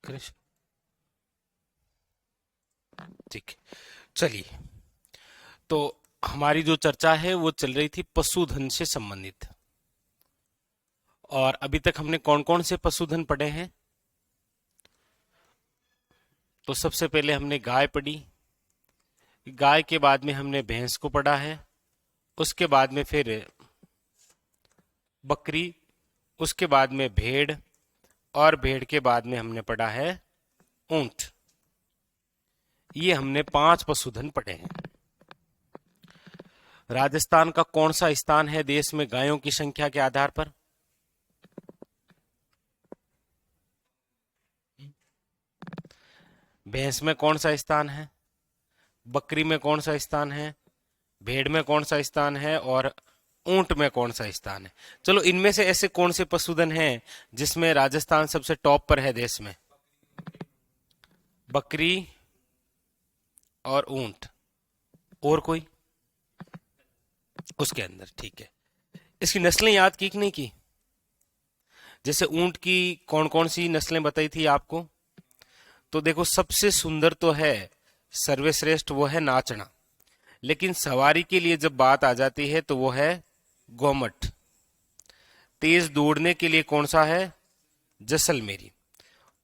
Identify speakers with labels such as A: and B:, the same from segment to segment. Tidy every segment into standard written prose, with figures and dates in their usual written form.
A: करें। ठीक, चलिए। तो हमारी जो चर्चा है वो चल रही थी पशुधन से संबंधित। और अभी तक हमने कौन कौन से पशुधन पढ़े हैं? तो सबसे पहले हमने गाय पढ़ी, गाय के बाद में हमने भैंस को पढ़ा है, उसके बाद में फिर बकरी, उसके बाद में भेड़, और भेड़ के बाद में हमने पढ़ा है ऊंट। ये हमने 5 पशुधन पढ़े हैं। राजस्थान का कौन सा स्थान है देश में गायों की संख्या के आधार पर? भैंस में कौन सा स्थान है, बकरी में कौन सा स्थान है, भेड़ में कौन सा स्थान है, और ऊंट में कौन सा स्थान है? चलो, इनमें से ऐसे कौन से पशुधन हैं जिसमें राजस्थान सबसे टॉप पर है देश में? बकरी और ऊंट, और कोई उसके अंदर? ठीक है। इसकी नस्लें याद की कि नहीं की? जैसे ऊंट की कौन कौन सी नस्लें बताई थी आपको? तो देखो, सबसे सुंदर तो है, सर्वश्रेष्ठ वो है नाचना, लेकिन सवारी के लिए जब बात आ जाती है तो वो है गोमट। तेज दौड़ने के लिए कौन सा है? जैसलमेरी।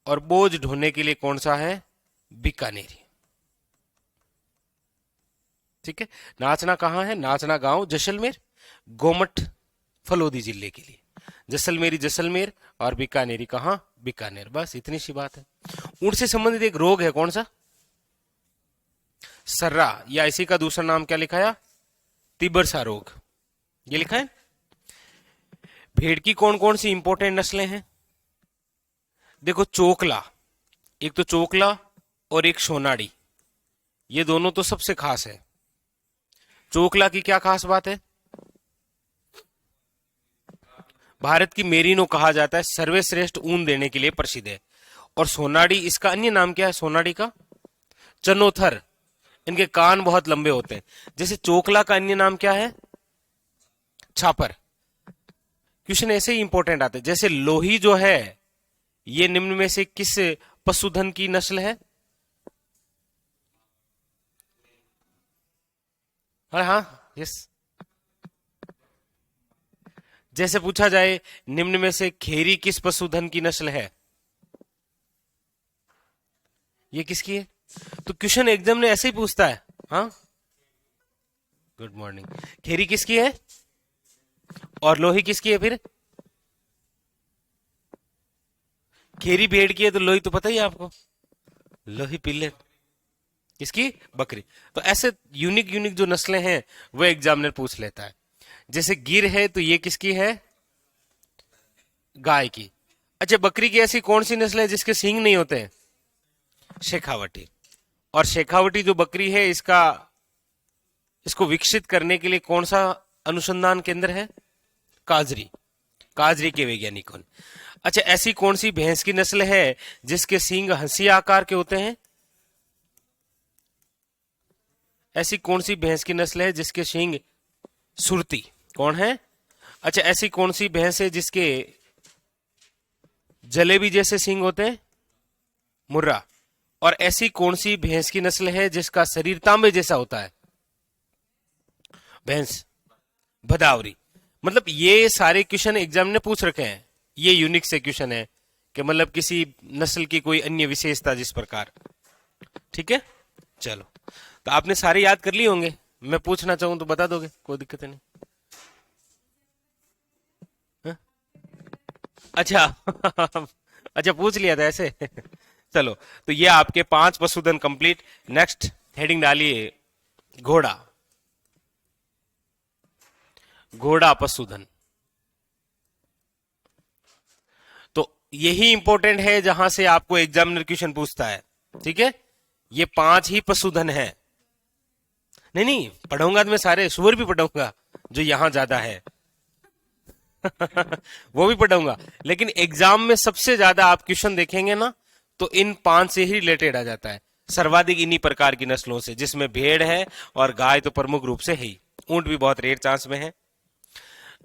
A: और बोझ ढोने के लिए कौन सा है? बीकानेरी। ठीक है। नाचना कहाँ है? नाचना गांव जैसलमेर, गोमट फलोदी जिले के लिए, जैसलमेरी जैसलमेर, और बीकानेरी कहाँ? बीकानेर। बस इतनी सी बात है। ऊंट से संबंधित एक रोग है, कौन सा? सर्रा, या इसी का दूसरा नाम क्या लिखा है? तिबरसा रोग, ये लिखा है। भेड़ की कौन कौन सी इंपॉर्टेंट नस्लें हैं? देखो, चोकला, एक तो चोकला और एक सोनाड़ी, ये दोनों तो सबसे खास है। चोकला की क्या खास बात है? भारत की मेरिनो कहा जाता है, सर्वश्रेष्ठ ऊन देने के लिए प्रसिद्ध है। और सोनाड़ी, इसका अन्य नाम क्या है सोनाड़ी का? चनोथर। इनके कान बहुत लंबे होते हैं। जैसे चोकला का अन्य नाम क्या है? छापर। क्वेश्चन ऐसे ही इंपॉर्टेंट आते हैं। जैसे लोही जो है, ये निम्न में से किस पशुधन की नस्ल है? हाँ हाँ, यस। जैसे पूछा जाए, निम्न में से खेरी किस पशुधन की नस्ल है? ये किसकी है? तो क्वेश्चन एग्जाम ने ऐसे ही पूछता है। हाँ, गुड मॉर्निंग। खेरी किसकी है और लोही किसकी है फिर? खेरी भेड़ की है, तो लोही तो पता ही है आपको, लोही पिल्ले किसकी? बकरी। तो ऐसे यूनिक यूनिक जो नस्लें हैं वो एग्जामिनर पूछ लेता है। जैसे गिर है, तो ये किसकी है? गाय की। अच्छा, बकरी की ऐसी कौन सी नस्ल है जिसके सींग नहीं होते हैं? शेखावटी। और शेखावटी जो बकरी है, इसको विकसित करने के लिए कौन सा अनुसंधान केंद्र है? काजरी, काजरी के वैज्ञानिकों ने। अच्छा, ऐसी कौन सी भैंस की नस्ल है जिसके सींग हंसिया आकार के होते हैं? ऐसी कौन सी भैंस की नस्ल है जिसके सींग सुरती? कौन है? अच्छा, ऐसी कौन सी भैंस है जिसके जलेबी जैसे सींग होते हैं? मुर्रा। और ऐसी कौन सी भैंस की नस्ल है जिसका शरीर तांबे जैसा होता है? भैंस भदावरी। मतलब ये सारे क्वेश्चन एग्जाम ने पूछ रखे हैं। ये यूनिक से क्वेश्चन है कि मतलब किसी नस्ल की कोई अन्य विशेषता जिस प्रकार। ठीक है, चलो। तो आपने सारे याद कर लिए होंगे, मैं पूछना चाहूं तो बता दोगे, कोई दिक्कत नहीं। हाँ? अच्छा अच्छा, पूछ लिया था ऐसे चलो, तो ये आपके 5 पशुधन कंप्लीट। नेक्स्ट हेडिंग डालिए, घोड़ा। घोड़ा पशुधन, तो यही इंपॉर्टेंट है जहां से आपको एग्जामिनर क्वेश्चन पूछता है। ठीक है, ये 5 ही पशुधन है। नहीं नहीं, पढ़ाऊंगा तो मैं सारे सुअर भी पढ़ाऊंगा जो यहां ज्यादा है वो भी पढ़ाऊंगा, लेकिन एग्जाम में सबसे ज्यादा आप क्वेश्चन देखेंगे ना, तो इन 5 से ही रिलेटेड आ जाता है। सर्वाधिक इन्हीं प्रकार की नस्लों से, जिसमें भेड़ है और गाय तो प्रमुख रूप से है ही, ऊंट भी बहुत रेयर चांस में है।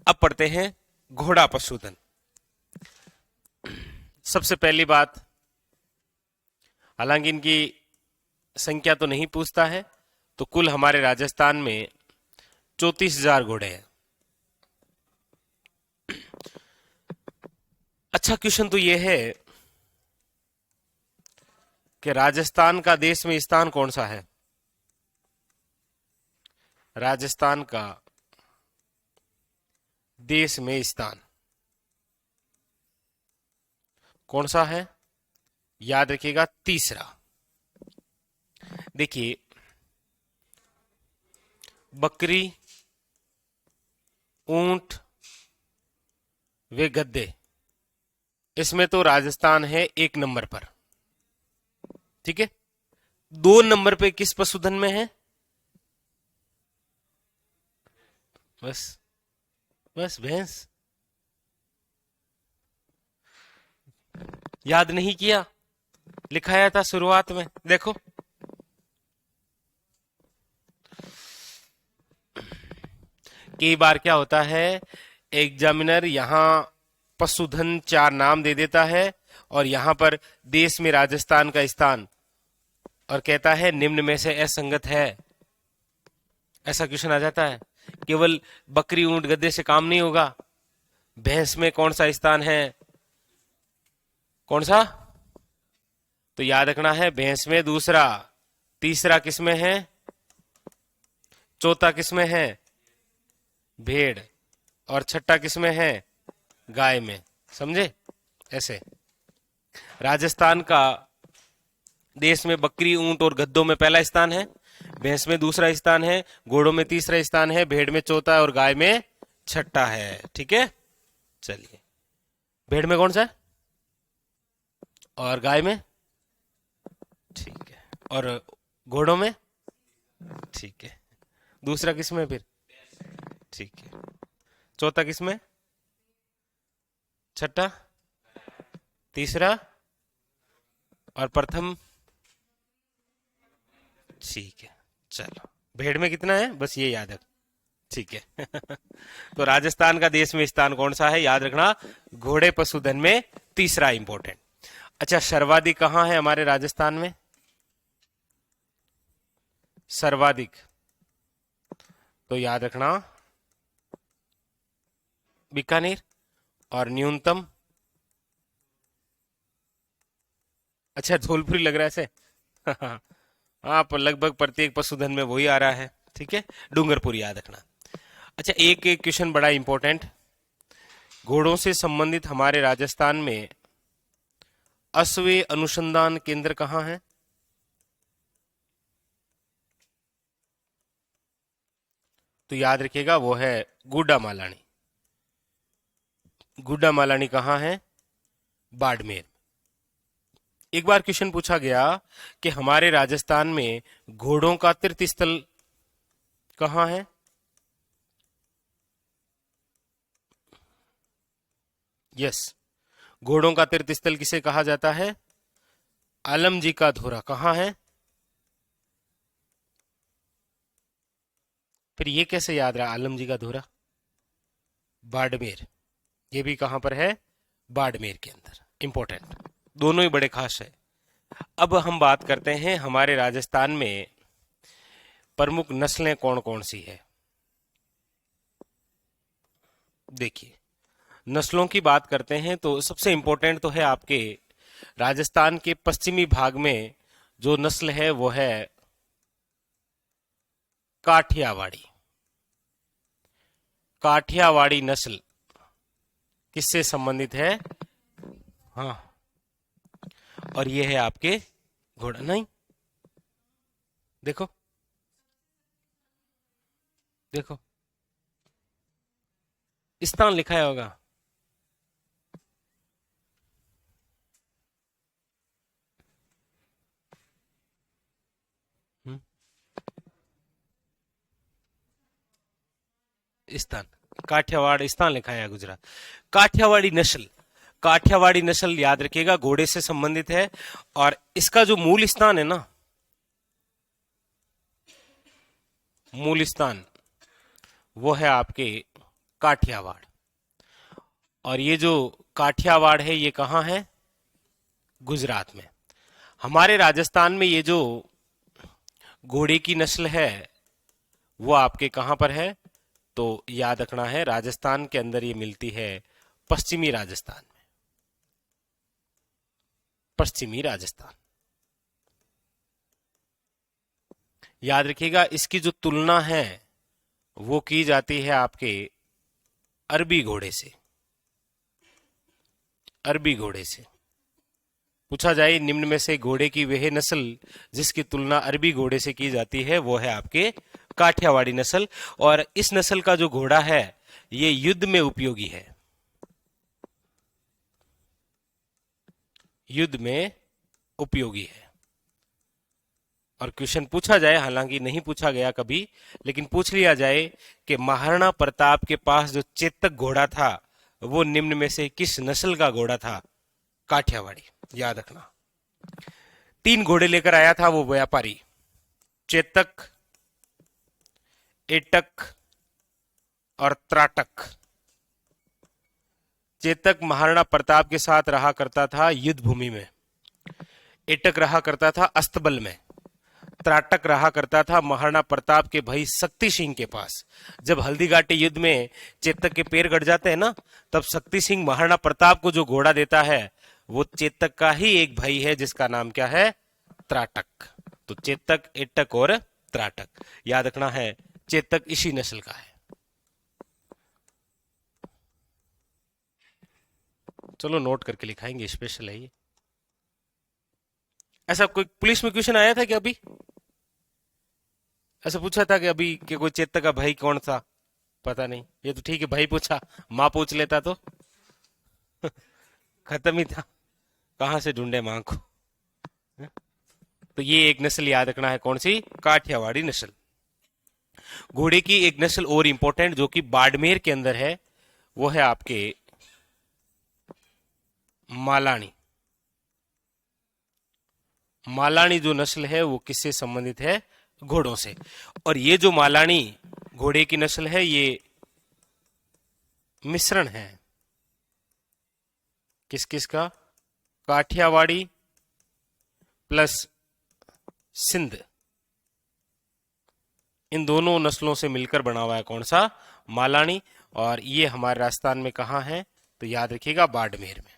A: अब पढ़ते हैं घोड़ा पशुधन। सबसे पहली बात, हालांकि इनकी संख्या तो नहीं पूछता है। तो कुल हमारे राजस्थान में 34,000 घोड़े हैं। अच्छा क्वेश्चन तो ये है कि राजस्थान का देश में स्थान कौन सा है? राजस्थान का देश में स्थान कौन सा है? याद रखिएगा, तीसरा। देखिए, बकरी, ऊंट, वे गद्दे, इसमें तो राजस्थान है 1 नंबर पर। ठीक है। 2 नंबर पे किस पशुधन में है? बस बस भैंस। याद नहीं किया? लिखाया था शुरुआत में, देखो। कई बार क्या होता है, एग्जामिनर यहां पशुधन 4 नाम दे देता है और यहां पर देश में राजस्थान का स्थान और कहता है निम्न में से असंगत है। ऐसा क्वेश्चन आ जाता है। केवल बकरी, ऊंट, गधे से काम नहीं होगा। भैंस में कौन सा स्थान है? कौन सा? तो याद रखना है, भैंस में दूसरा, तीसरा किसमें है? चौथा किसमें है? भेड़। और छठा किसमें है? गाय में। समझे? ऐसे राजस्थान का देश में बकरी, ऊंट और गद्दों में पहला स्थान है, भैंस में दूसरा स्थान है, घोड़ों में तीसरा स्थान है, भेड़ में चौथा है और गाय में छठा है। ठीक है। चलिए, भेड़ में कौन सा है और गाय में? ठीक है। और घोड़ों में? ठीक है। दूसरा किसमें फिर? ठीक है। चौथा किसमें? छठा? तीसरा? और प्रथम? ठीक है। चलो, भेड़ में कितना है बस ये याद रख। ठीक है। तो राजस्थान का देश में स्थान कौन सा है? याद रखना, घोड़े पशुधन में तीसरा इंपॉर्टेंट। अच्छा, सर्वाधिक कहां है हमारे राजस्थान में? सर्वाधिक तो याद रखना बीकानेर। और न्यूनतम? अच्छा, धौलपुरी लग रहा है ऐसे। हाँ, पर लगभग प्रत्येक पशुधन में वही आ रहा है। ठीक है, डूंगरपुर याद रखना। अच्छा, एक एक क्वेश्चन बड़ा इंपॉर्टेंट। घोड़ों से संबंधित हमारे राजस्थान में अश्व अनुसंधान केंद्र कहाँ है? तो याद रखिएगा, वो है गुड्डा मालानी। गुड्डा मालानी कहाँ है? बाड़मेर। एक बार क्वेश्चन पूछा गया कि हमारे राजस्थान में घोड़ों का तीर्थ स्थल कहाँ है? यस, घोड़ों का तीर्थ स्थल किसे कहा जाता है? आलम जी का धोरा कहाँ है? फिर ये कैसे याद रहा आलम जी का धोरा? बाड़मेर। ये भी कहां पर है? बाड़मेर के अंदर। इंपॉर्टेंट, दोनों ही बड़े खास है। अब हम बात करते हैं हमारे राजस्थान में प्रमुख नस्लें कौन कौन सी है। देखिए, नस्लों की बात करते हैं तो सबसे इंपॉर्टेंट तो है आपके राजस्थान के पश्चिमी भाग में जो नस्ल है वो है काठियावाड़ी। काठियावाड़ी नस्ल किससे संबंधित है? हाँ, और ये है आपके घोड़ा। नहीं, देखो देखो, स्थान लिखा होगा। स्थान काठियावाड़ स्थान लिखा है गुजरात। काठियावाड़ी नस्ल, काठियावाड़ी नस्ल याद रखिएगा घोड़े से संबंधित है। और इसका जो मूल स्थान है ना, मूल स्थान वो है आपके काठियावाड़। और ये जो काठियावाड़ है ये कहाँ है? गुजरात में। हमारे राजस्थान में ये जो घोड़े की नस्ल है वो आपके कहां पर है? तो याद रखना है, राजस्थान के अंदर ये मिलती है पश्चिमी राजस्थान में। पश्चिमी राजस्थान, याद रखिएगा। इसकी जो तुलना है वो की जाती है आपके अरबी घोड़े से। अरबी घोड़े से पूछा जाए निम्न में से घोड़े की वह नस्ल जिसकी तुलना अरबी घोड़े से की जाती है, वो है आपके काठियावाड़ी नस्ल। और इस नस्ल का जो घोड़ा है ये युद्ध में उपयोगी है। युद्ध में उपयोगी है। और क्वेश्चन पूछा जाए, हालांकि नहीं पूछा गया कभी, लेकिन पूछ लिया जाए कि महाराणा प्रताप के पास जो चेतक घोड़ा था वो निम्न में से किस नस्ल का घोड़ा था? काठियावाड़ी। याद रखना, 3 घोड़े लेकर आया था वो व्यापारी, चेतक, एटक और त्राटक। चेतक महाराणा प्रताप के साथ रहा करता था युद्ध भूमि में, एटक रहा करता था अस्तबल में, त्राटक रहा करता था महाराणा प्रताप के भाई शक्ति सिंह के पास। जब हल्दीघाटी युद्ध में चेतक के पैर कट जाते हैं ना, तब शक्ति सिंह महाराणा प्रताप को जो घोड़ा देता है वो चेतक का ही एक भाई है जिसका नाम क्या है? त्राटक। तो चेतक, एटक और त्राटक, याद रखना है चेतक इसी नस्ल का है। चलो नोट करके लिखाएंगे, स्पेशल है ये। ऐसा कोई पुलिस में क्वेश्चन आया था कि अभी ऐसा पूछा था कि अभी कि कोई चेतक का भाई कौन सा? पता नहीं। ये तो ठीक है, भाई पूछा, माँ पूछ लेता तो खत्म ही था, कहां से ढूंढे माँ को। तो ये एक नस्ल याद रखना है, कौन सी? काठियावाड़ी नस्ल। घोड़े की एक नस्ल और इंपॉर्टेंट जो कि बाड़मेर के अंदर है, वो है आपके मालानी। मालानी जो नस्ल है वो किससे संबंधित है? घोड़ों से। और ये जो मालानी घोड़े की नस्ल है ये मिश्रण है किस किस का? काठियावाड़ी प्लस सिंध, इन दोनों नस्लों से मिलकर बना हुआ है कौन सा? मालानी। और ये हमारे राजस्थान में कहां है? तो याद रखिएगा बाड़मेर में।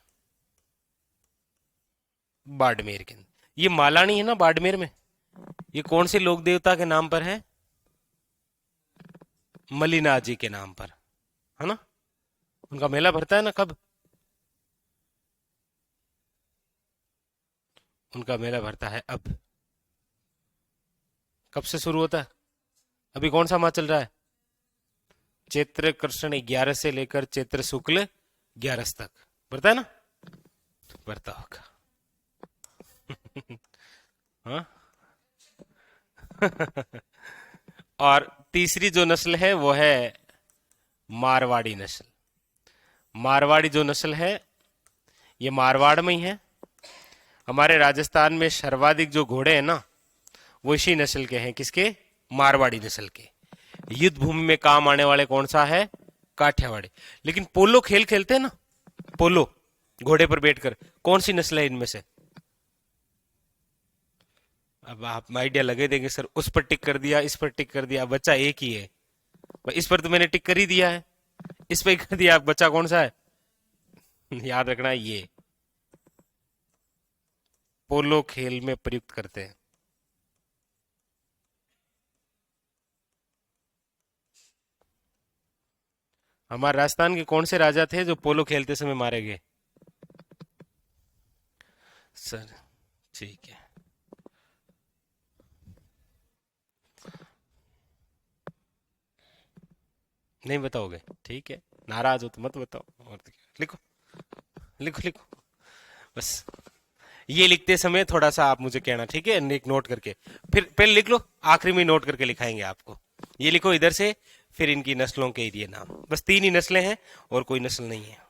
A: बाड़मेर के अंदर ये मालानी है ना, बाड़मेर में। ये कौन से लोक देवता के नाम पर है? मलिनाथ जी के नाम पर, है ना। उनका मेला भरता है ना, कब? उनका मेला भरता है अब। कब से शुरू होता है? अभी कौन सा माह चल रहा है? चैत्र कृष्ण 11 से लेकर चैत्र शुक्ल 11 तक भरता है ना। भरता होगा हाँ और तीसरी जो नस्ल है वो है मारवाड़ी नस्ल। मारवाड़ी जो नस्ल है ये मारवाड़ में ही है। हमारे राजस्थान में सर्वाधिक जो घोड़े हैं ना वो इसी नस्ल के हैं, किसके? मारवाड़ी नस्ल के। युद्ध भूमि में काम आने वाले कौन सा है? काठियावाड़ी। लेकिन पोलो खेल खेलते हैं ना, पोलो घोड़े पर बैठकर, कौन सी नस्ल है इनमें से? अब आप आइडिया लगे देंगे, सर उस पर टिक कर दिया, इस पर टिक कर दिया, बच्चा एक ही है। इस पर तो मैंने टिक कर ही दिया है, इस पर कर दिया, बच्चा कौन सा है? याद रखना है ये पोलो खेल में प्रयुक्त करते हैं। हमारे राजस्थान के कौन से राजा थे जो पोलो खेलते समय मारे गए? सर ठीक है, नहीं बताओगे? ठीक है, नाराज हो तो मत बताओ, और तो क्या। लिखो लिखो लिखो बस। ये लिखते समय थोड़ा सा आप मुझे कहना, ठीक है, एक नोट करके। फिर पहले लिख लो, आखिरी में नोट करके लिखाएंगे आपको। ये लिखो इधर से, फिर इनकी नस्लों के ये नाम। बस 3 ही नस्लें हैं और कोई नस्ल नहीं है।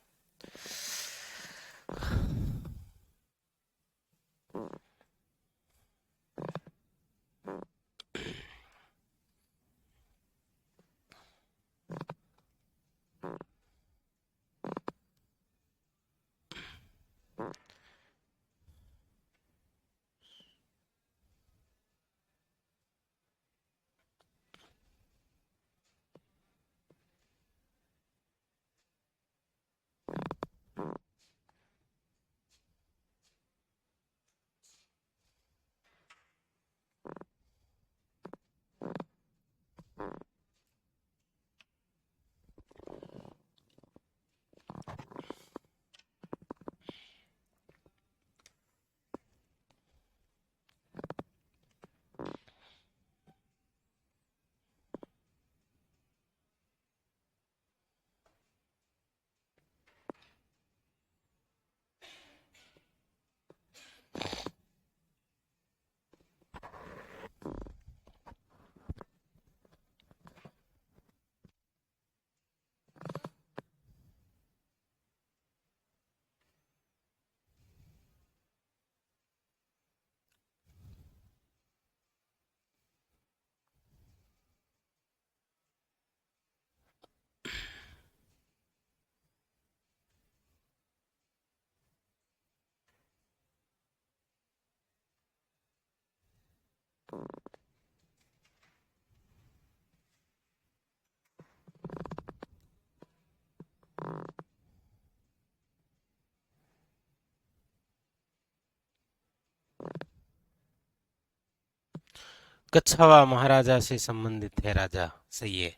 A: कच्छावा महाराजा से संबंधित है राजा। सही है।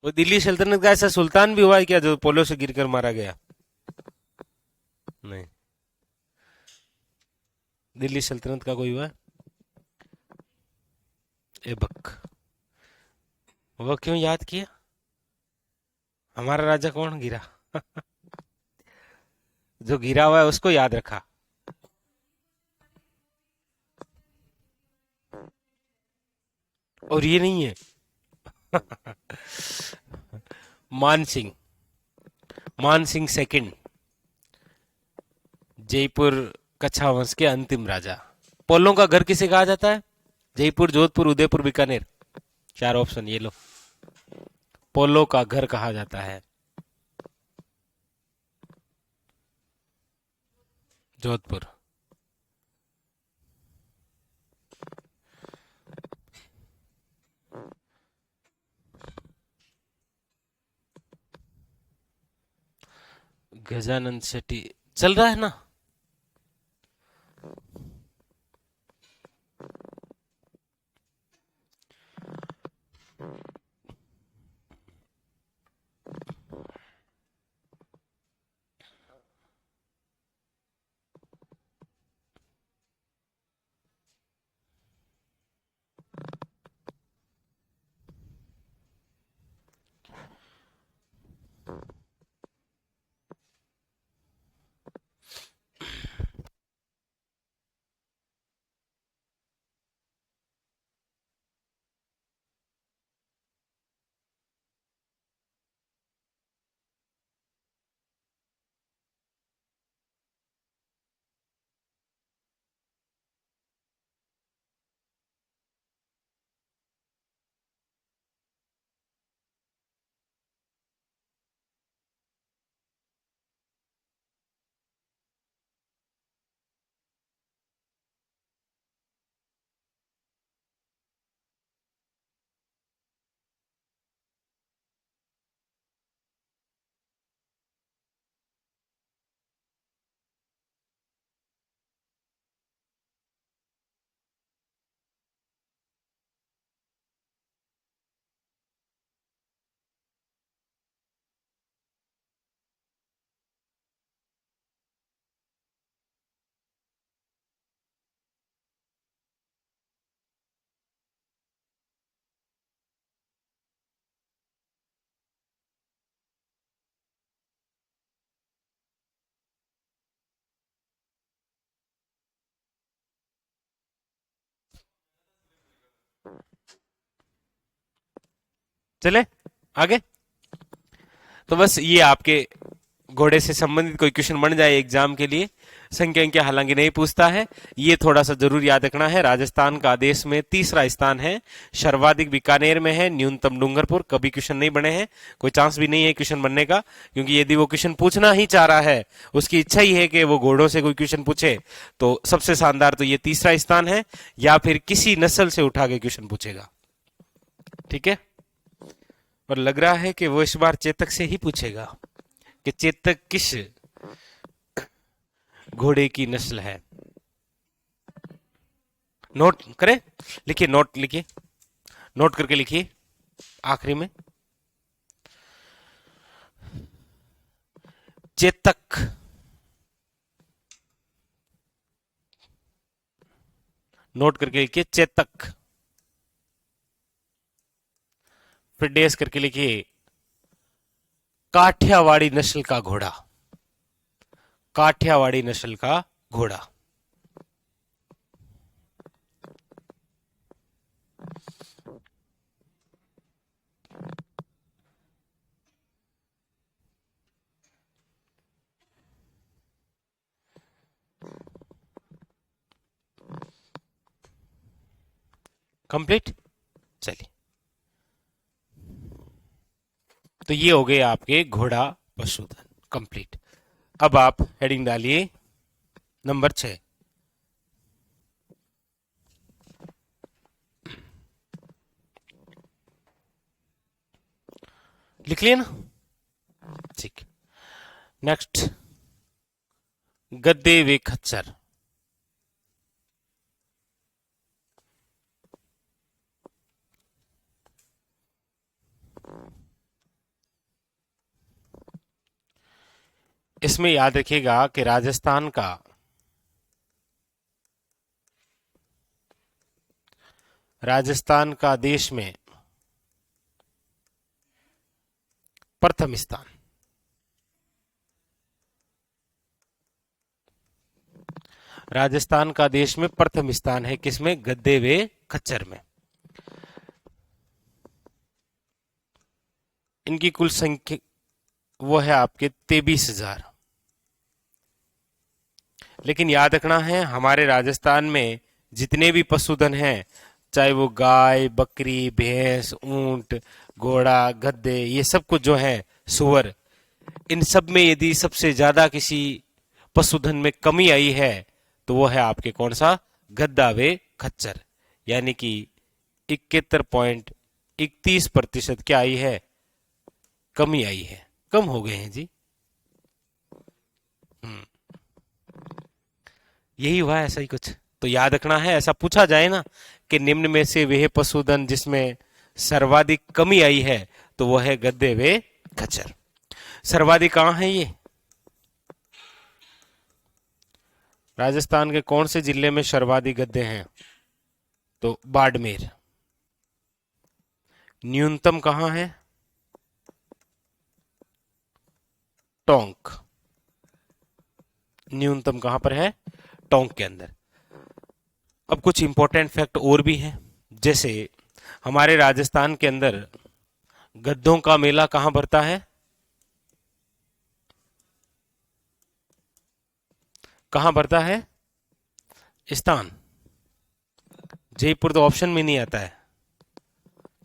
A: वो दिल्ली सल्तनत का ऐसा सुल्तान भी हुआ है क्या जो पोलो से गिरकर मारा गया? नहीं। दिल्ली सल्तनत का कोई हुआ है? ऐबक। वो क्यों याद किया? हमारा राजा कौन गिरा? जो गिरा हुआ है उसको याद रखा। और ये नहीं है। मान सिंह। मान सिंह सेकंड, जयपुर कच्छा वंश के अंतिम राजा। पोलों का घर किसे कहा जाता है? जयपुर, जोधपुर, उदयपुर, बीकानेर। चार ऑप्शन ये लो। पोलो का घर कहा जाता है जोधपुर। गजानंद शेट्टी चल रहा है ना? चले आगे। तो बस ये आपके घोड़े से संबंधित कोई क्वेश्चन बन जाए एग्जाम के लिए। संख्या अंख्या हालांकि नहीं पूछता है। ये थोड़ा सा जरूर याद रखना है। राजस्थान का देश में तीसरा स्थान है, सर्वाधिक बीकानेर में है, न्यूनतम डूंगरपुर। कभी क्वेश्चन नहीं बने हैं, कोई चांस भी नहीं है क्वेश्चन बनने का, क्योंकि यदि वो क्वेश्चन पूछना ही चाह रहा है, उसकी इच्छा ही है कि वो घोड़ों से कोई क्वेश्चन पूछे, तो सबसे शानदार तो ये तीसरा स्थान है, या फिर किसी नस्ल से उठा के क्वेश्चन पूछेगा। ठीक है। और लग रहा है कि वो इस बार चेतक से ही पूछेगा कि चेतक किस घोड़े की नस्ल है। नोट करें, लिखिए, नोट लिखिए, नोट करके लिखिए आखिरी में। चेतक, नोट करके लिखिए चेतक। फिर डेस करके लिखिए काठियावाड़ी नस्ल का घोड़ा। काठियावाड़ी नस्ल का घोड़ा। कंप्लीट। चलिए। तो ये हो गए आपके घोड़ा पशुधन कंप्लीट। अब आप हेडिंग डालिए नंबर 6। लिख लिया ना? ठीक। नेक्स्ट, गद्दे व खच्चर। इसमें याद रखिएगा कि राजस्थान का देश में प्रथम स्थान। राजस्थान का देश में प्रथम स्थान है किसमें? गद्दे व खच्चर में। इनकी कुल संख्या वो है आपके 23,000। लेकिन याद रखना है हमारे राजस्थान में जितने भी पशुधन हैं, चाहे वो गाय, बकरी, भैंस, ऊंट, घोड़ा, गद्दे, ये सब कुछ जो है, सुअर, इन सब में यदि सबसे ज्यादा किसी पशुधन में कमी आई है तो वो है आपके कौन सा? गद्दा वे खच्चर। यानी कि 71.31% क्या आई है? कमी आई है, कम हो गए हैं जी। यही हुआ, ऐसा ही कुछ। तो याद रखना है, ऐसा पूछा जाए ना कि निम्न में से वह पशुधन जिसमें सर्वाधिक कमी आई है, तो वह है गद्दे वे खच्चर। सर्वाधिक कहां है ये? राजस्थान के कौन से जिले में सर्वाधिक गद्दे हैं? तो बाड़मेर। न्यूनतम कहां है? टोंक। न्यूनतम कहां पर है? टोंक के अंदर। अब कुछ इंपॉर्टेंट फैक्ट और भी हैं, जैसे हमारे राजस्थान के अंदर गद्दों का मेला कहां भरता है? कहां भरता है? स्थान। जयपुर तो ऑप्शन में नहीं आता है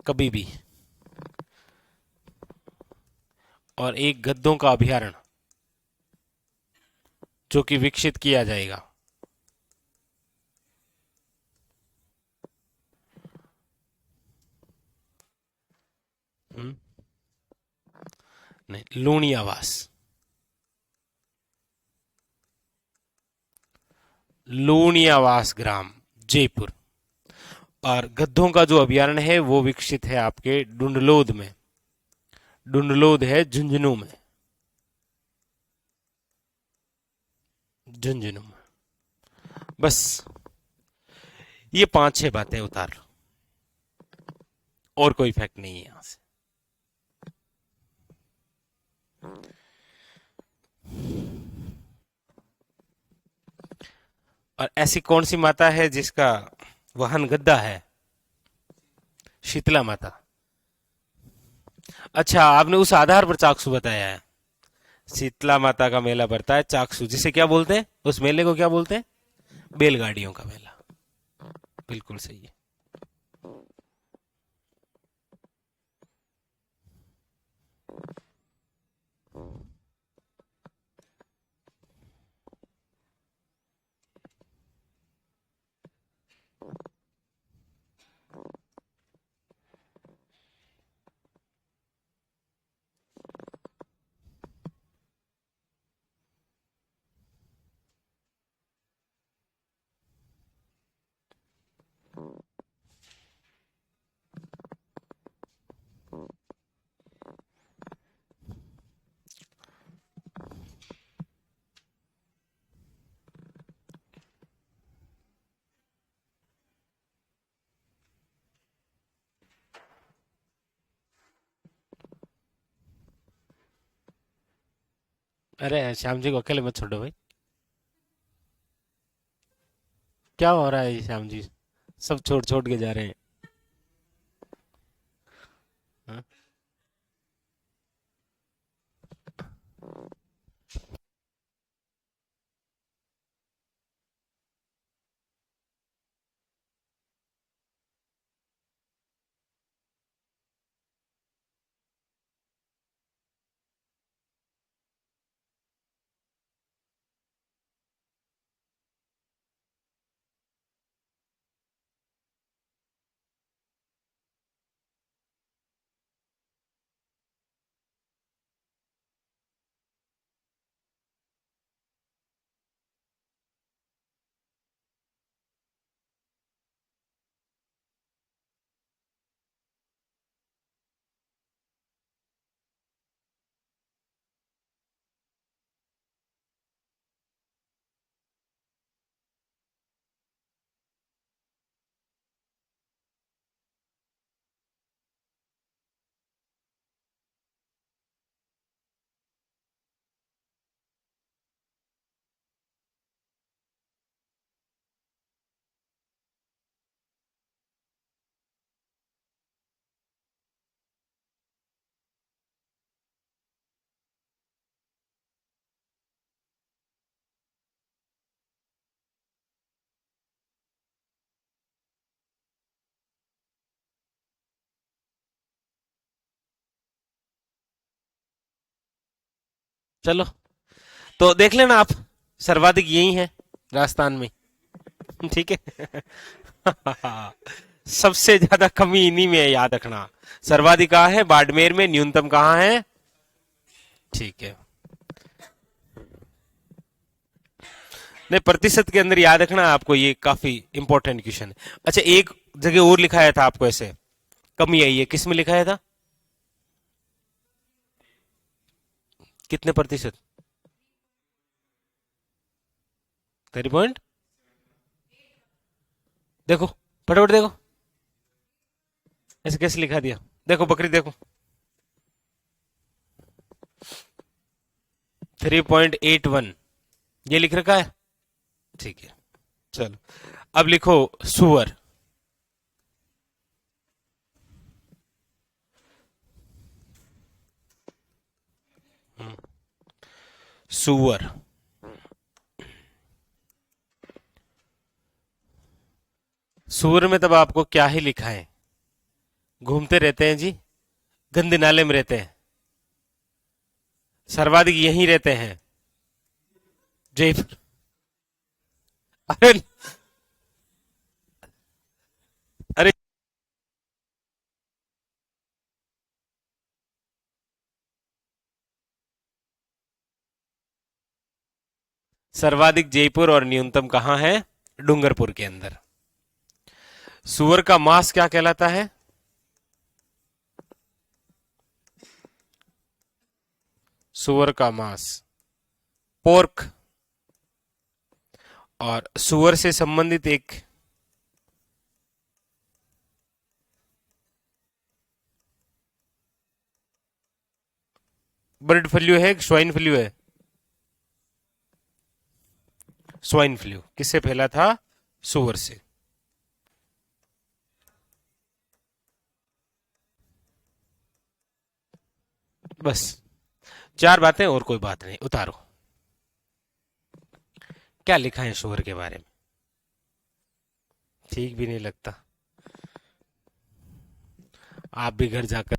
A: कभी भी। और एक गद्दों का अभ्यारण्य जो कि विकसित किया जाएगा। नहीं, लूणी आवास। लूणी आवास ग्राम, जयपुर। और गद्दों का जो अभ्यारण्य है वो विकसित है आपके डुंडलोद में। डुंडलोद है झुंझुनू में। झुंझुनू में। बस ये 5-6 बातें उतार लो, और कोई फैक्ट नहीं है यहां से। और ऐसी कौन सी माता है जिसका वाहन गद्दा है? शीतला माता। अच्छा, आपने उस आधार पर चाकसू बताया है। शीतला माता का मेला भरता है चाकसू, जिसे क्या बोलते हैं? उस मेले को क्या बोलते हैं? बैलगाड़ियों का मेला। बिल्कुल सही है। अरे श्याम जी को अकेले मत छोड़ो भाई। क्या हो रहा है श्याम जी? सब छोड़ छोड़ के जा रहे हैं। हाँ? चलो, तो देख लेना आप, सर्वाधिक यही है राजस्थान में। ठीक है। सबसे ज्यादा कमी इन्हीं में है, याद रखना। सर्वाधिक कहाँ है? बाड़मेर में। न्यूनतम कहाँ है? ठीक है। नहीं, प्रतिशत के अंदर याद रखना आपको, ये काफी इंपॉर्टेंट क्वेश्चन है। अच्छा, एक जगह और लिखाया था आपको ऐसे, कमी आई है, किस में लिखाया था? कितने प्रतिशत? 30 पॉइंट। देखो, फटाफट देखो, ऐसे कैसे लिखा दिया? देखो बकरी, देखो, 3.81 ये लिख रखा है। ठीक है, चलो, अब लिखो सुअर। सुअर, सुअर में तब आपको क्या ही लिखा है? घूमते रहते हैं जी, गंदे नाले में रहते हैं, सर्वाधिक यहीं रहते हैं, जयपुर। अरे, अरे, सर्वाधिक जयपुर और न्यूनतम कहाँ है? डूंगरपुर के अंदर। सुअर का मांस क्या कहलाता है? सुअर का मांस पोर्क। और सुअर से संबंधित एक बर्ड फ्लू है, स्वाइन फ्लू है? स्वाइन फ्लू किससे फैला था? सुअर से। बस, चार बातें और कोई बात नहीं, उतारो। क्या लिखा है सुअर के बारे में? ठीक भी नहीं लगता। आप भी घर जाकर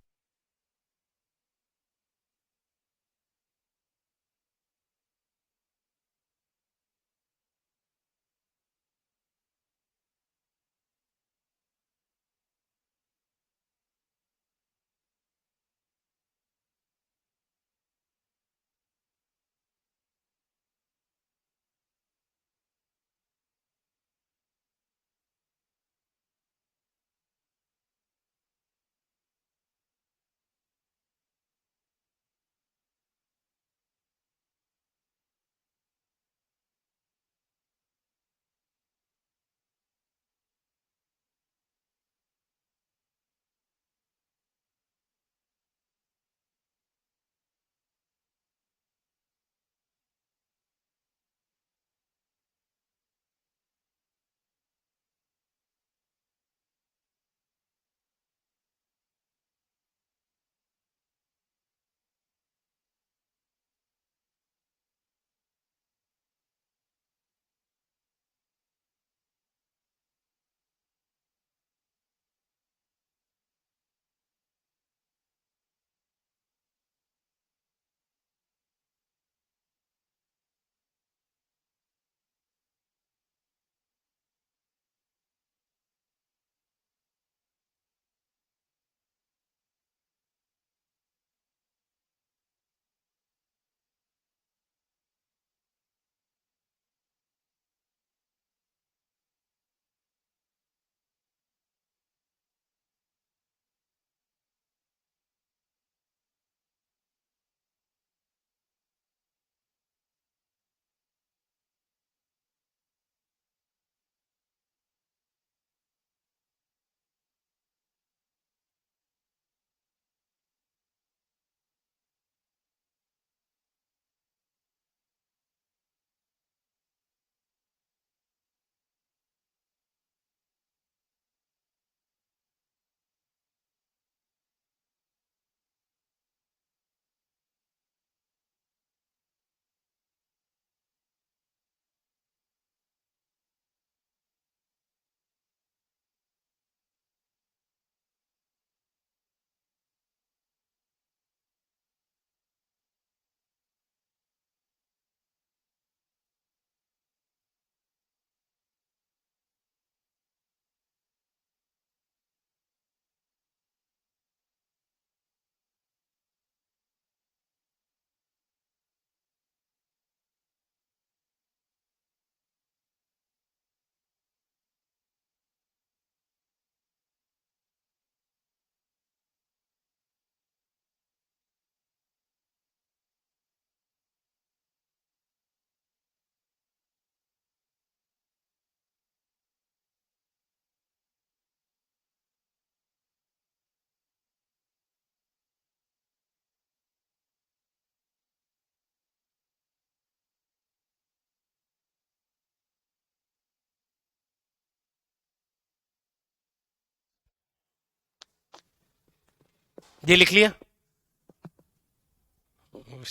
A: ये लिख लिया,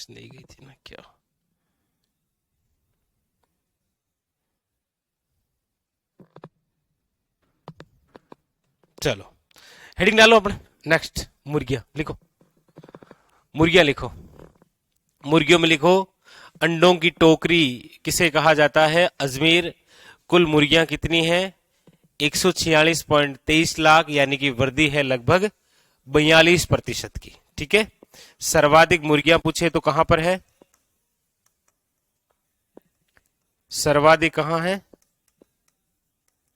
A: नहीं गई थी ना क्या। चलो हेडिंग डालो अपने। नेक्स्ट मुर्गियां लिखो, मुर्गियां लिखो। मुर्गियों में लिखो, अंडों की टोकरी किसे कहा जाता है? अजमेर। कुल मुर्गियां कितनी हैं? 146.23 लाख, यानी कि वृद्धि है लगभग 42% की। ठीक है। सर्वाधिक मुर्गियां पूछे तो कहां पर है? सर्वाधिक कहां है?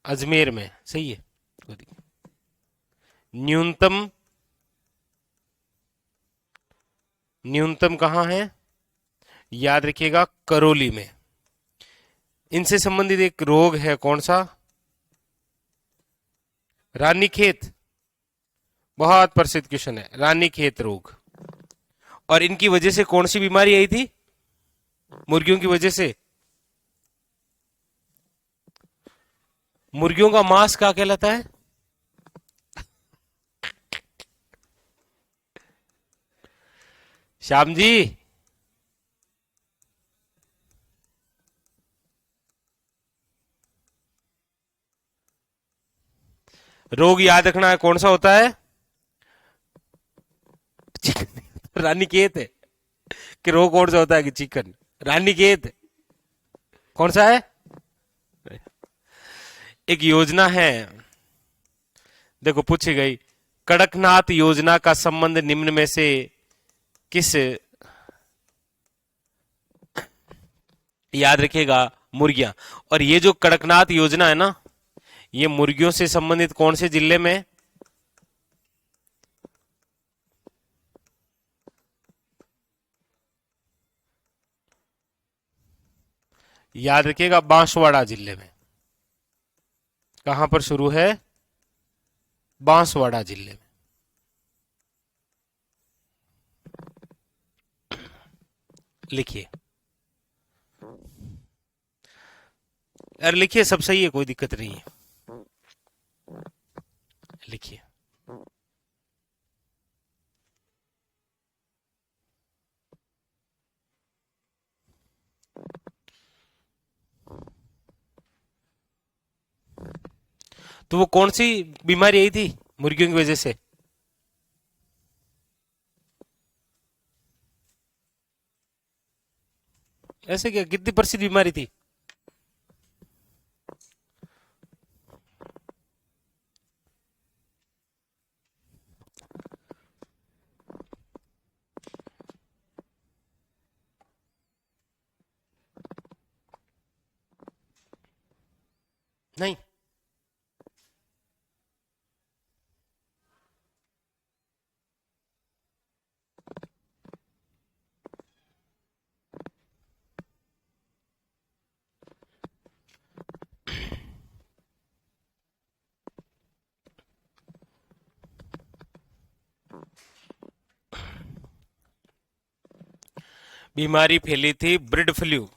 A: अजमेर में, सही है। न्यूनतम, न्यूनतम कहां है? याद रखिएगा, करौली में। इनसे संबंधित एक रोग है, कौन सा? रानीखेत। बहुत प्रसिद्ध क्वेश्चन है, रानीखेत रोग। और इनकी वजह से कौन सी बीमारी आई थी? मुर्गियों की वजह से। मुर्गियों का मांस क्या कहलाता है? श्याम जी, रोग याद रखना है, कौन सा होता है? रानीखेत है कि रोग कौन सा होता है? कि चिकन। रानीखेत कौन सा है? एक योजना है, देखो पूछी गई, कड़कनाथ योजना का संबंध निम्न में से किस, याद रखिएगा, मुर्गियां। और ये जो कड़कनाथ योजना है ना, ये मुर्गियों से संबंधित कौन से जिले में है? याद रखिएगा, बांसवाड़ा जिले में। कहां पर शुरू है? बांसवाड़ा जिले में। लिखिए, अरे लिखिए, सब सही है, कोई दिक्कत नहीं है, लिखिए। तो वो कौन सी बीमारी आई थी मुर्गियों की वजह से? ऐसे क्या, कितनी प्रसिद्ध बीमारी थी? नहीं, बीमारी फैली थी ब्रिड फ्लू।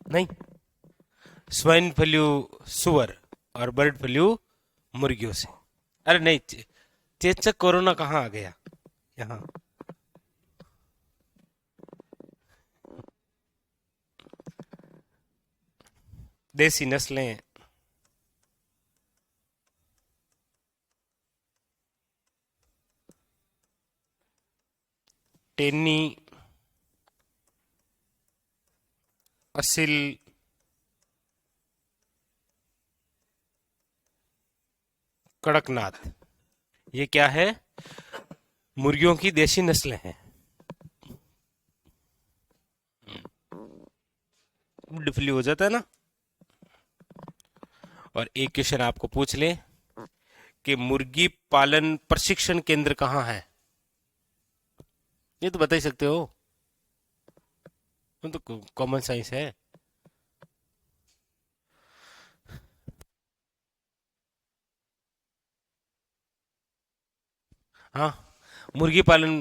A: नहीं, स्वाइन फ्लू सुअर, और बर्ड फ्लू मुर्गियों से। अरे नहीं, चेचक कोरोना कहाँ आ गया यहाँ? देसी नस्लें, टेनी, असिल, कड़कनाथ, ये क्या है? मुर्गियों की देसी नस्लें हैं। बर्ड फ्लू हो जाता है ना। और एक क्वेश्चन आपको पूछ ले कि मुर्गी पालन प्रशिक्षण केंद्र कहाँ है? ये तो बता ही सकते हो, वो तो कॉमन साइंस है। हाँ, मुर्गी पालन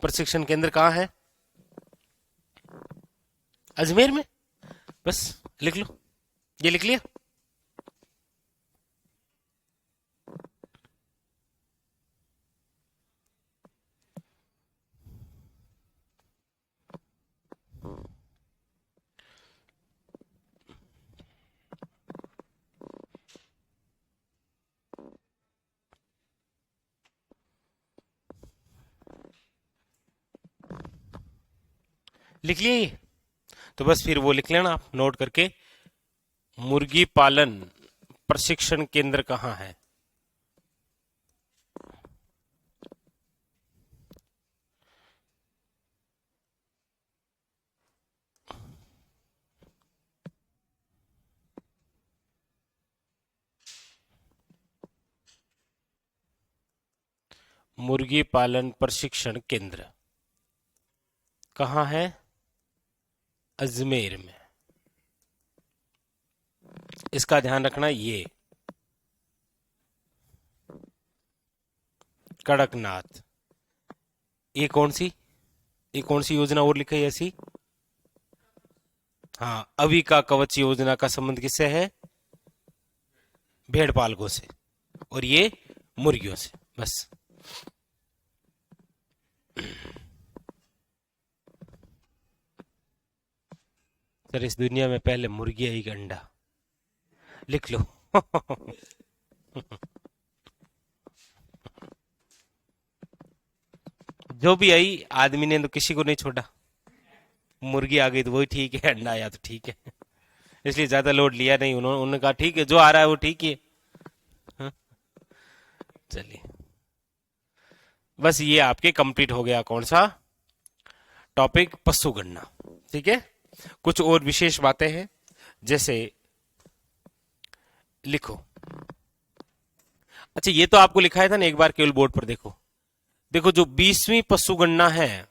A: प्रशिक्षण केंद्र कहाँ है? अजमेर में। बस लिख लो, ये लिख लिया। लिख लिए ये? तो बस फिर वो लिख लेना आप नोट करके, मुर्गी पालन प्रशिक्षण केंद्र कहाँ है। मुर्गी पालन प्रशिक्षण केंद्र कहाँ है? अजमेर में। इसका ध्यान रखना, ये कड़कनाथ। ये कौन सी, ये कौन सी योजना और लिखी है ऐसी? हाँ, अभी का कवच योजना का संबंध किससे है? भेड़ पालकों से, और ये मुर्गियों से। बस सर, इस दुनिया में पहले मुर्गी आई कि अंडा? लिख लो। जो भी आई, आदमी ने तो किसी को नहीं छोड़ा। मुर्गी आ गई तो वही ठीक है, अंडा आया तो ठीक है। इसलिए ज्यादा लोड लिया नहीं उन्होंने कहा ठीक है, जो आ रहा है वो ठीक ही है। हाँ, चलिए, बस ये आपके कंप्लीट हो गया कौन सा टॉपिक? पशुगणना। ठीक है, कुछ और विशेष बातें हैं, जैसे लिखो। अच्छा, ये तो आपको लिखाया था ना एक बार, केवल बोर्ड पर देखो। देखो, जो 20वीं पशुगणना है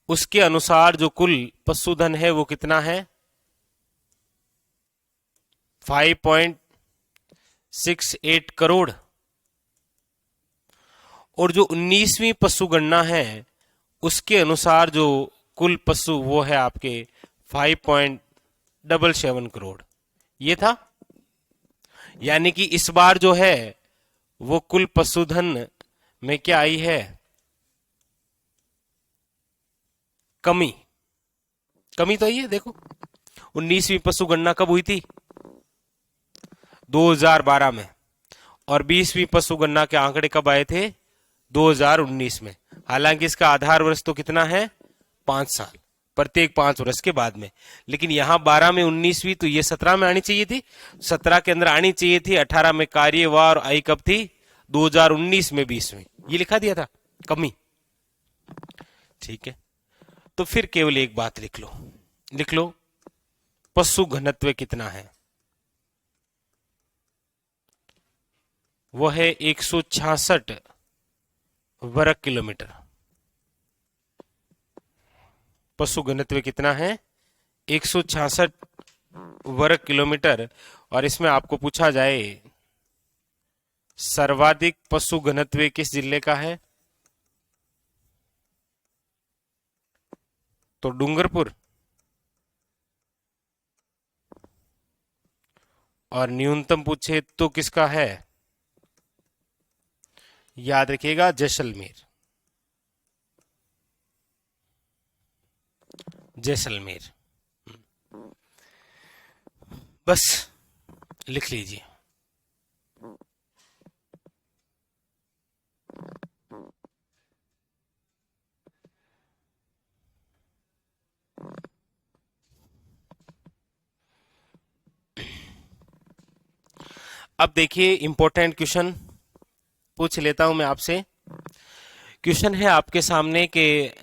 A: उसके अनुसार जो कुल पशुधन है वो कितना है? 5.68 करोड़। और जो 19वीं पशुगणना है उसके अनुसार जो कुल पशु वो है आपके 5.77 करोड़। ये था, यानी कि इस बार जो है वो कुल पशुधन में क्या आई है? कमी। कमी तो आई है। देखो, 19वीं पशुगणना कब हुई थी? 2012 में। और 20वीं पशुगणना के आंकड़े कब आए थे? 2019 में। हालांकि इसका आधार वर्ष तो कितना है? 5 साल, प्रत्येक 5 वर्ष के बाद में। लेकिन यहां 12 में 19वीं, तो ये 17 में आनी चाहिए थी, 17 के अंदर आनी चाहिए थी, 18 में कार्य हुआ, और आई कब थी? 2019 में 20वीं। ये लिखा दिया था, कमी। ठीक है, तो फिर केवल एक बात लिख लो, लिख लो, पशु घनत्व कितना है? वो है 166 वर्ग किलोमीटर। पशु घनत्व कितना है? 166 वर्ग किलोमीटर। और इसमें आपको पूछा जाए सर्वाधिक पशु घनत्व किस जिले का है, तो डूंगरपुर। और न्यूनतम पूछे तो किसका है? याद रखिएगा, जैसलमेर। जैसलमेर। बस लिख लीजिए। अब देखिए, इंपॉर्टेंट क्वेश्चन पूछ लेता हूं मैं आपसे। क्वेश्चन है आपके सामने कि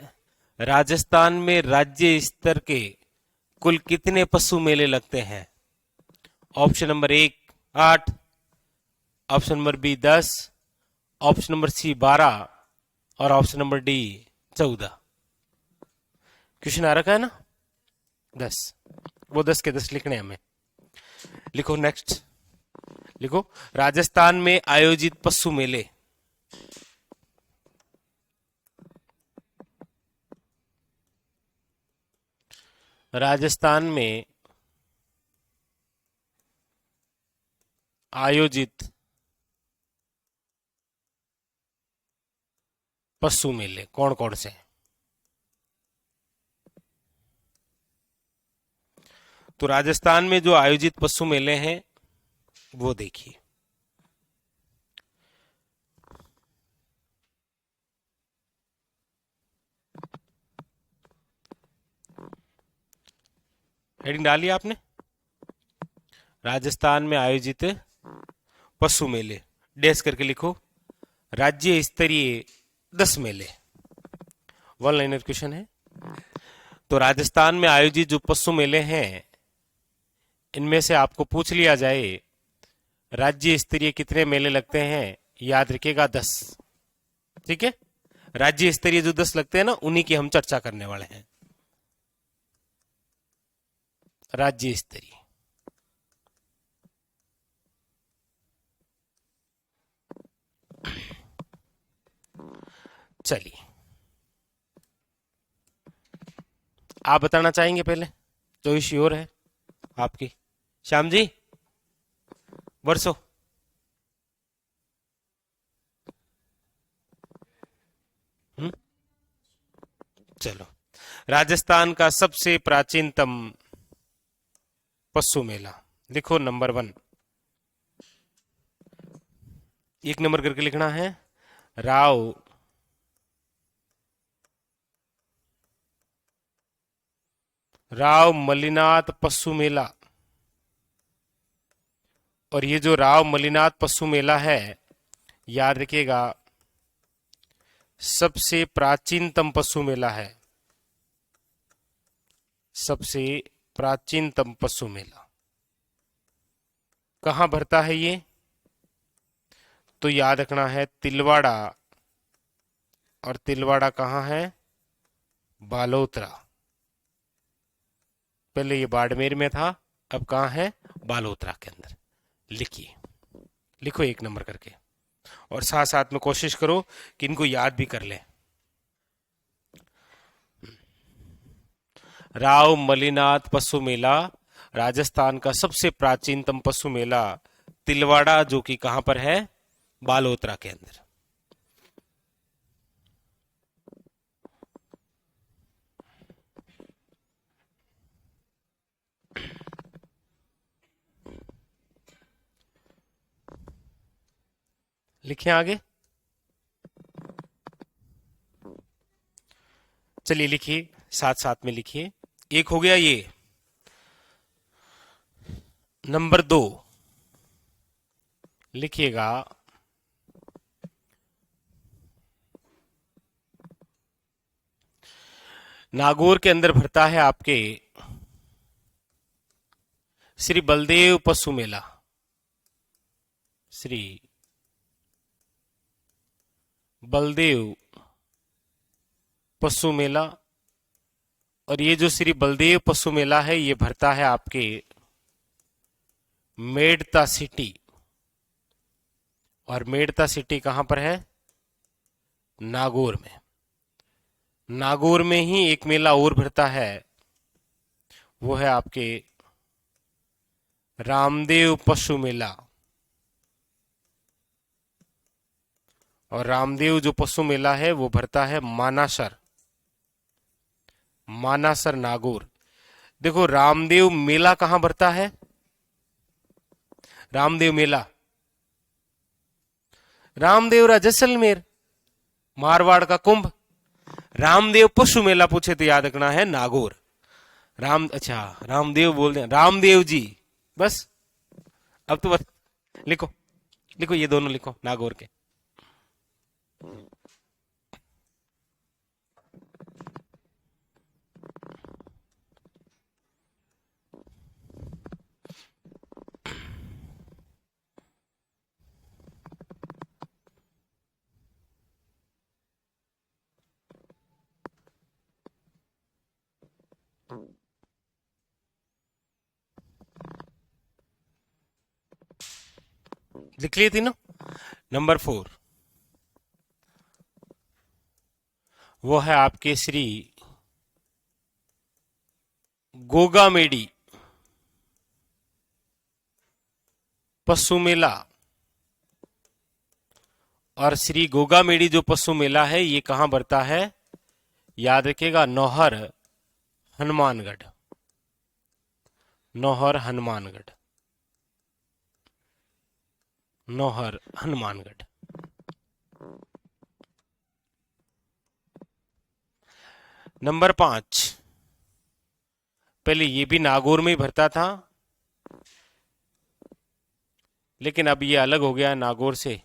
A: राजस्थान में राज्य स्तर के कुल कितने पशु मेले लगते हैं? Option number 1 8, option number B 10, option number C 12, और ऑप्शन नंबर डी 14। क्वेश्चन आ रखा है ना, 10। वो 10 के 10 लिखने हैं हमें। लिखो नेक्स्ट, लिखो, राजस्थान में आयोजित पशु मेले। राजस्थान में आयोजित पशु मेले कौन कौन से हैं? तो राजस्थान में जो आयोजित पशु मेले हैं वो देखिए। हेडिंग डाली आपने, राजस्थान में आयोजित पशु मेले, डैश करके लिखो राज्य स्तरीय 10 मेले। वन लाइनर क्वेश्चन है। तो राजस्थान में आयोजित जो पशु मेले हैं इनमें से आपको पूछ लिया जाए राज्य स्तरीय कितने मेले लगते हैं, याद रखिएगा 10। ठीक है, राज्य स्तरीय जो 10 लगते हैं ना उन्हीं की हम चर्चा करने वाले हैं। राज्य स्तरीय चलिए आप बताना चाहेंगे पहले, चॉइस श्योर है आपकी। श्याम जी वर्षो। चलो, राजस्थान का सबसे प्राचीनतम पशु मेला लिखो नंबर 1, 1 नंबर करके लिखना है राव मलिनाथ पशु मेला। और ये जो राव मलिनाथ पशु मेला है याद रखिएगा सबसे प्राचीनतम पशु मेला है, सबसे प्राचीनतम पशु मेला। कहां भरता है ये, तो याद रखना है तिलवाड़ा, और तिलवाड़ा कहां है, बालोतरा। पहले ये बाड़मेर में था, अब कहां है, बालोतरा के अंदर। लिखिए, लिखो 1 नंबर करके, और साथ साथ में कोशिश करो कि इनको याद भी कर ले। राव मलिनाथ पशु मेला राजस्थान का सबसे प्राचीनतम पशु मेला, तिलवाड़ा, जो कि कहां पर है, बालोतरा के अंदर। लिखिए आगे, चलिए लिखिए, साथ साथ में लिखिए। 1 हो गया ये। नंबर 2 लिखिएगा नागौर के अंदर भरता है आपके श्री बलदेव पशु मेला, श्री बलदेव पशु मेला। और ये जो श्री बलदेव पशु मेला है ये भरता है आपके मेड़ता सिटी, और मेड़ता सिटी कहां पर है, नागौर में। नागौर में ही एक मेला और भरता है, वो है आपके रामदेव पशु मेला। और रामदेव जो पशु मेला है वो भरता है मानासर, मानासर नागौर। देखो रामदेव मेला कहां भरता है, रामदेव मेला रामदेवरा जैसलमेर, मारवाड़ का कुंभ। रामदेव पशु मेला पूछे तो याद रखना है नागौर। अच्छा रामदेव बोल रहे, रामदेव जी, बस। अब तो बस लिखो, लिखो ये दोनों लिखो नागौर के। लिख लिए तीनों। नंबर 4 वो है आपके श्री गोगामेडी पशु मेला और श्री गोगामेड़ी जो पशु मेला है ये कहां बढ़ता है? याद रखिएगा, नौहर हनुमानगढ़। नौहर हनुमानगढ़। नौहर हनुमानगढ़। नंबर 5, पहले ये भी नागौर में ही भरता था, लेकिन अब ये अलग हो गया नागौर से।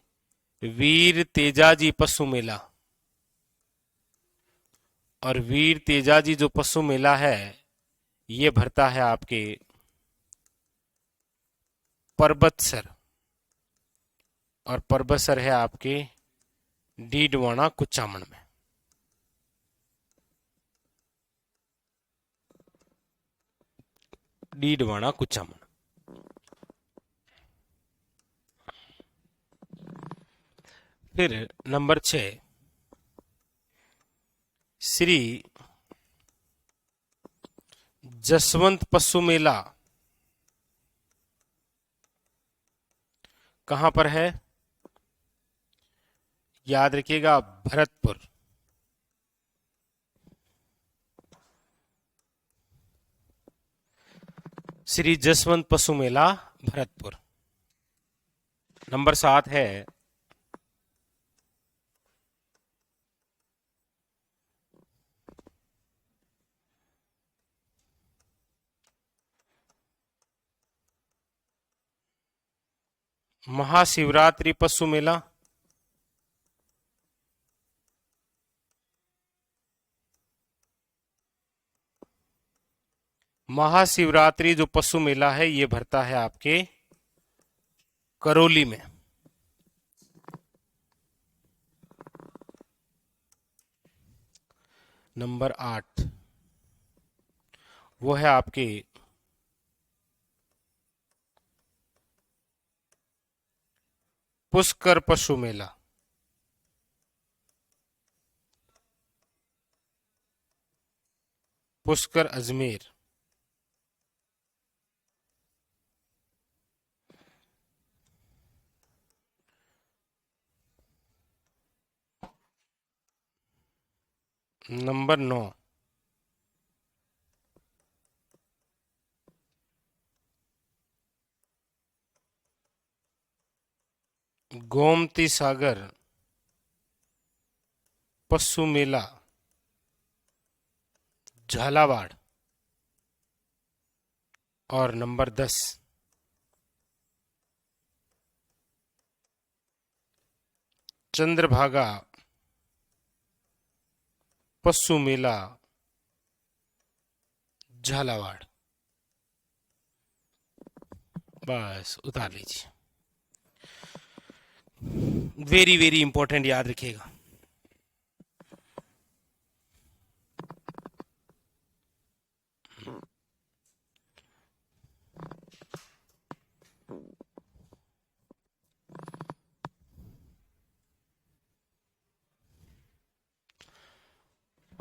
A: वीर तेजाजी पशु मेला। और वीर तेजाजी जो पशु मेला है ये भरता है आपके परबतसर। और परबतसर है आपके डीडवाना कुचामन में। डीडवाना कुचामन। फिर नंबर 6, श्री जसवंत पशु मेला कहां पर है? याद रखिएगा, भरतपुर। श्री जसवंत पशु मेला भरतपुर। नंबर 7 है महाशिवरात्रि पशु मेला। महाशिवरात्रि जो पशु मेला है ये भरता है आपके करौली में। नंबर 8 वो है आपके पुष्कर पशु मेला। पुष्कर अजमेर। नंबर 9 गोमती सागर पशु मेला झालावाड़। और नंबर 10 चंद्रभागा पशु मेला झालावाड़। बस उतार लीजिए। वेरी वेरी इंपॉर्टेंट, याद रखिएगा।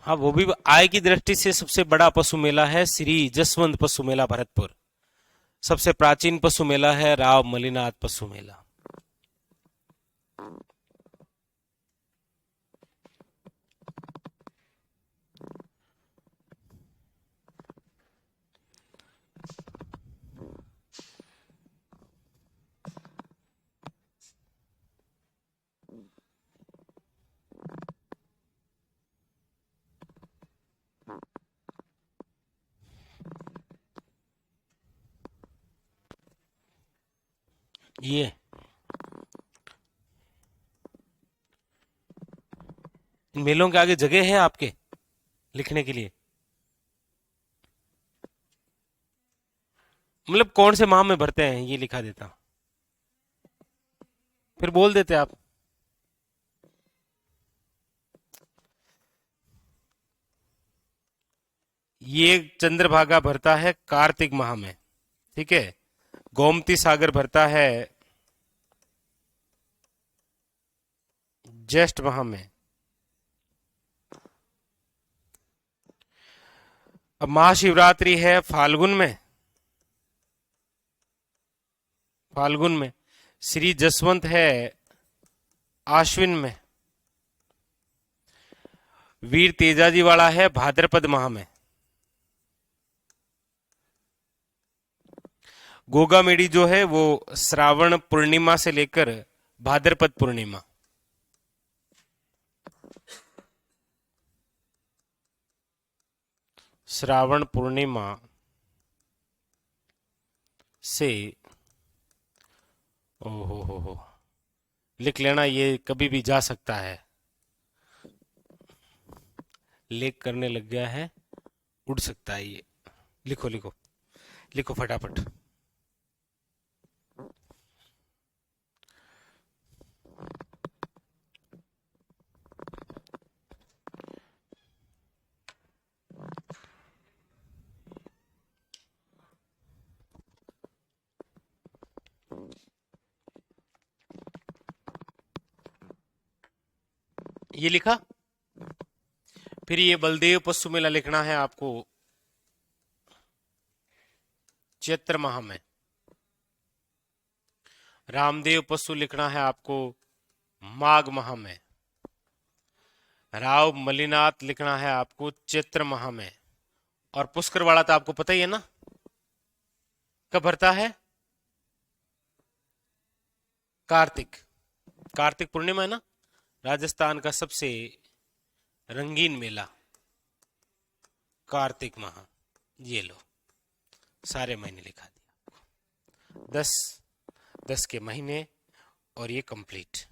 A: हाँ, वो भी आय की दृष्टि से सबसे बड़ा पशु मेला है श्री जसवंत पशु मेला भरतपुर। सबसे प्राचीन पशु मेला है राव मलिनाथ पशु मेला। ये इन मेलों के आगे जगह है आपके लिखने के लिए? मतलब कौन से माह में भरते हैं ये लिखा देता, फिर बोल देते आप। ये चंद्रभागा भरता है कार्तिक माह में, ठीक है। गोमती सागर भरता है ज्येष्ठ माह में। अब महाशिवरात्रि है फाल्गुन में। फाल्गुन में। श्री जसवंत है आश्विन में। वीर तेजाजी वाला है भाद्रपद माह में। गोगा मेडी जो है वो श्रावण पूर्णिमा से लेकर भाद्रपद पूर्णिमा। श्रावण पूर्णिमा से, ओहो हो, लिख लेना, ये कभी भी जा सकता है। लेक करने लग गया है, उड़ सकता है ये। लिखो लिखो लिखो फटाफट। ये लिखा। फिर ये बलदेव पशु मेला लिखना है आपको चैत्र माह में। रामदेव पशु लिखना है आपको माघ माह में। राव मलिनाथ लिखना है आपको चैत्र माह में। और पुष्कर वाला तो आपको पता ही है ना, कब भरता है? कार्तिक। कार्तिक पूर्णिमा है ना, राजस्थान का सबसे रंगीन मेला कार्तिक माह। ये लो, सारे महीने लिखा दिया। 10 के महीने और ये कंप्लीट।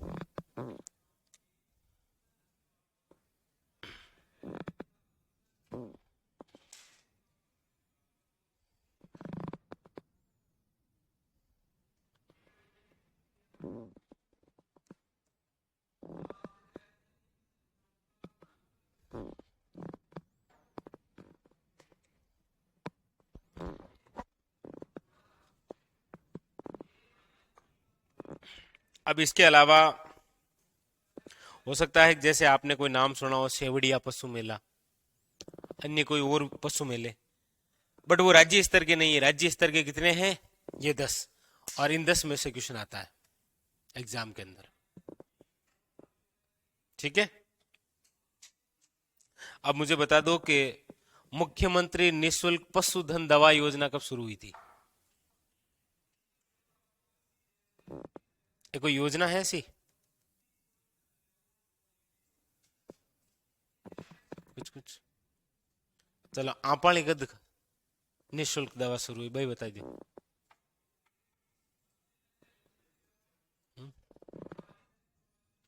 A: अब इसके अलावा हो सकता है जैसे आपने कोई नाम सुना हो, सेवड़िया पशु मेला, अन्य कोई और पशु मेले, बट वो राज्य स्तर के नहीं है। राज्य स्तर के कितने हैं? ये 10, और इन 10 में से क्वेश्चन आता है एग्जाम के अंदर। ठीक है। अब मुझे बता दो कि मुख्यमंत्री निशुल्क पशुधन दवा योजना कब शुरू हुई थी? ये कोई योजना है ऐसी? कुछ चलो, आपाली गद निशुल्क दवा शुरू हुई, भाई बता दो।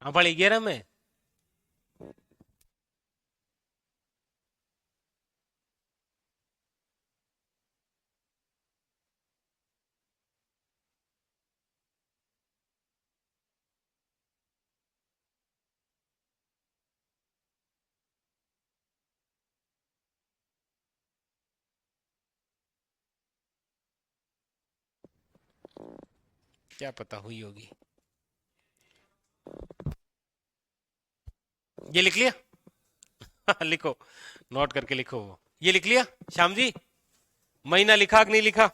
A: आपाली 11 में। क्या पता हुई होगी। ये लिख लिया? लिखो, नोट करके लिखो। ये लिख लिया श्याम जी? महीना लिखा कि नहीं लिखा?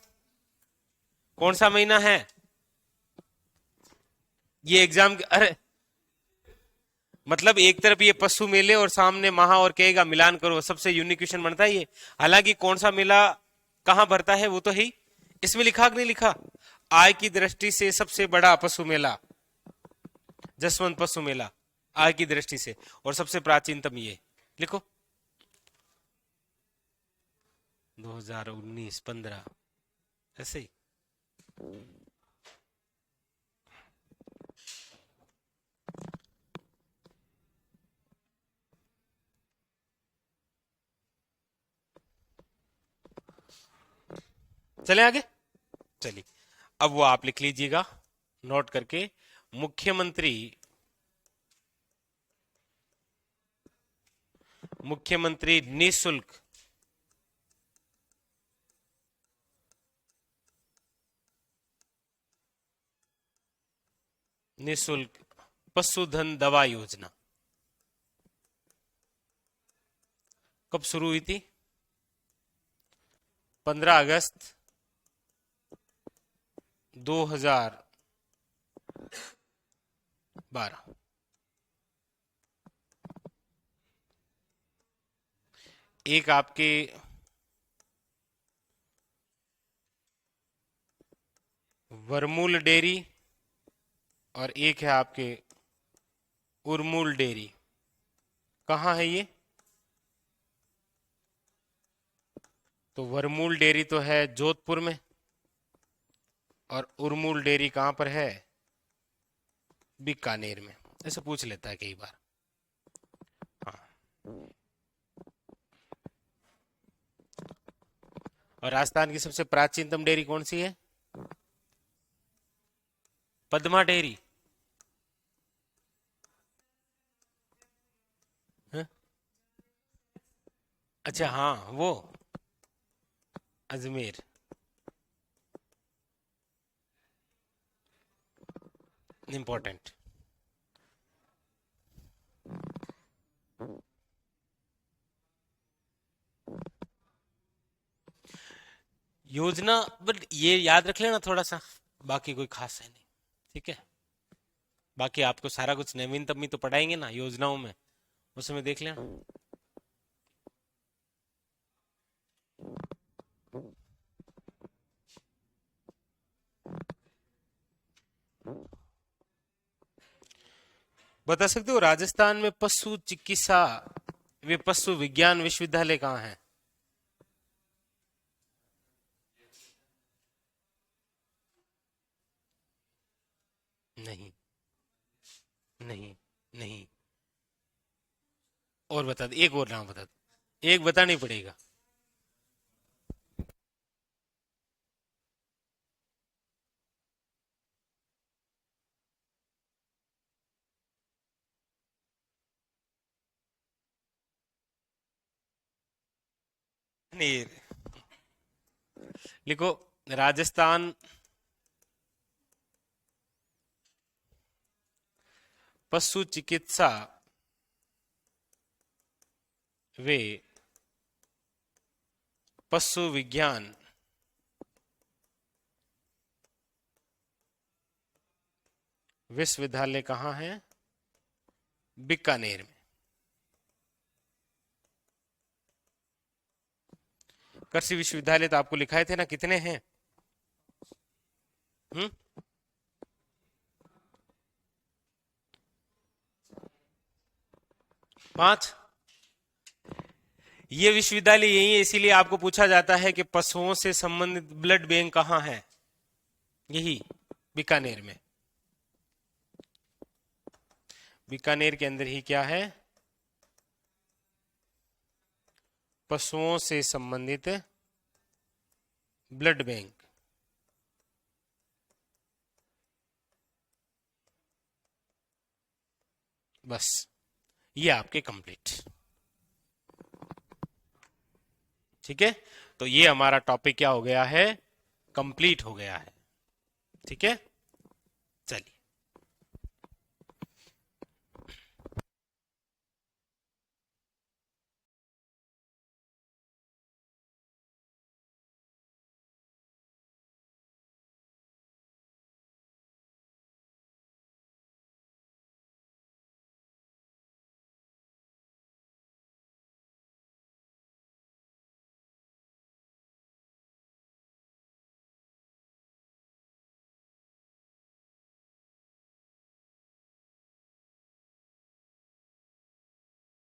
A: कौन सा महीना है ये एग्जाम? अरे मतलब एक तरफ ये पशु मेले और सामने महा और कहेगा मिलान करो, सबसे यूनिक क्वेश्चन बनता है ये। हालांकि कौन सा मेला कहां भरता है वो तो है ही। इसमें लिखा कि नहीं लिखा? आय की दृष्टि से सबसे बड़ा पशु मेला जसवंत पशु मेला, आय की दृष्टि से, और सबसे प्राचीनतम ये। लिखो 2019-15 ऐसे ही। चले आगे। चलिए, अब वो आप लिख लीजिएगा नोट करके। मुख्यमंत्री निशुल्क पशुधन दवा योजना कब शुरू हुई थी? 15 अगस्त 2012। एक आपके वर्मूल डेयरी और एक है आपके उर्मूल डेयरी। कहाँ है ये? तो वर्मूल डेयरी तो है जोधपुर में, और उर्मूल डेयरी कहाँ पर है? बीकानेर में। ऐसे पूछ लेता है कई बार। हाँ। और राजस्थान की सबसे प्राचीनतम डेयरी कौन सी है? पद्मा डेयरी। हैं? अच्छा हाँ, वो अजमेर। इम्पोर्टेंट। योजना, बट ये याद रख लेना थोड़ा सा, बाकी कोई खास है नहीं। ठीक है। बाकी आपको सारा कुछ नवीनतम ही तो पढ़ाएंगे ना योजनाओं में, उसमें देख लेना। बता सकते हो राजस्थान में पशु चिकित्सा वे पशु विज्ञान विश्वविद्यालय कहाँ है? नहीं, नहीं, नहीं। और बता दे, एक और नाम बता दे, एक बताना ही पड़ेगा। नहीं, लिखो राजस्थान पशु चिकित्सा वे पशु विज्ञान विश्वविद्यालय कहाँ है? बीकानेर में। कृषि विश्वविद्यालय तो आपको लिखाए थे ना, कितने हैं? हम्म। 5। ये विश्वविद्यालय यही है, इसीलिए आपको पूछा जाता है कि पशुओं से संबंधित ब्लड बैंक कहाँ है? यही बीकानेर में। बीकानेर के अंदर ही क्या है? पशुओं से संबंधित ब्लड बैंक। बस, ये आपके कंप्लीट। ठीक है, तो ये हमारा टॉपिक क्या हो गया है? कंप्लीट हो गया है। ठीक है।